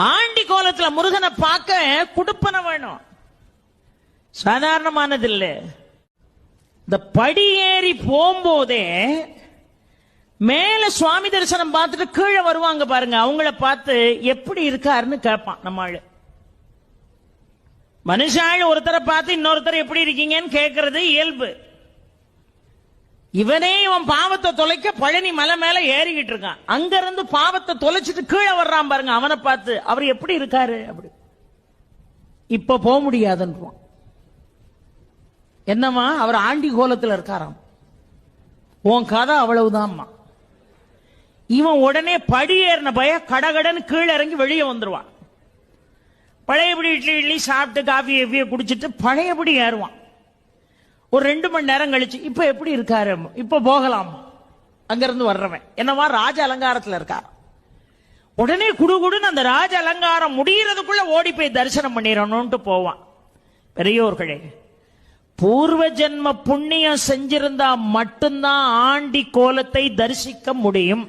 Aunty கோலத்துல முருகனை பார்க்க குடுப்பன வேணும், சாதாரணமானது இல்ல. இந்த படி ஏறி போகும்போதே மேல சுவாமி தரிசனம் பார்த்துட்டு கீழே வருவாங்க பாருங்க, அவங்கள பார்த்து எப்படி இருக்காருன்னு கேட்பான் நம்ம ஆளு. மனுஷாள் ஒருத்தரை பார்த்து இன்னொருத்தர் எப்படி இருக்கீங்கன்னு கேட்கறது இயல்பு. இவனே இவன் பாவத்தை தொலைக்க பழனி மலை மேல ஏறிக்கிட்டு இருக்கான், அங்க இருந்து பாவத்தை தொலைச்சிட்டு கீழே வர்றான் பாருங்க, அவனை பார்த்து அவர் எப்படி இருக்காரு அப்படி. இப்ப போக முடியாதுன்றான். என்னமா அவர் ஆண்டி கோலத்தில் இருக்காராம், உன் கதை அவ்வளவுதான்மா. இவன் உடனே படி ஏறின பய கடகடன்னு கீழே இறங்கி வெளியே வந்துருவான். பழையபடி இட்லி இட்லி சாப்பிட்டு காஃபி எவ்விய குடிச்சிட்டு பழையபடி ஏறுவான். ஒரு 2 மணி நேரம் கழிச்சு இப்ப எப்படி இருக்காரு, இப்ப போகலாம். அங்கிருந்து வர்றவன் என்னவா ராஜ அலங்காரத்துல இருக்கார். உடனே குடுகுடுன்னு அந்த ராஜ அலங்காரம் முடியறதுக்குள்ள ஓடி போய் தரிசனம் பண்ணிடணும்ட்டு போவான். பெரியோர்களே, பூர்வ ஜென்ம புண்ணியம் செஞ்சிருந்தா மட்டும்தான் ஆண்டி கோலத்தை தரிசிக்க முடியும்.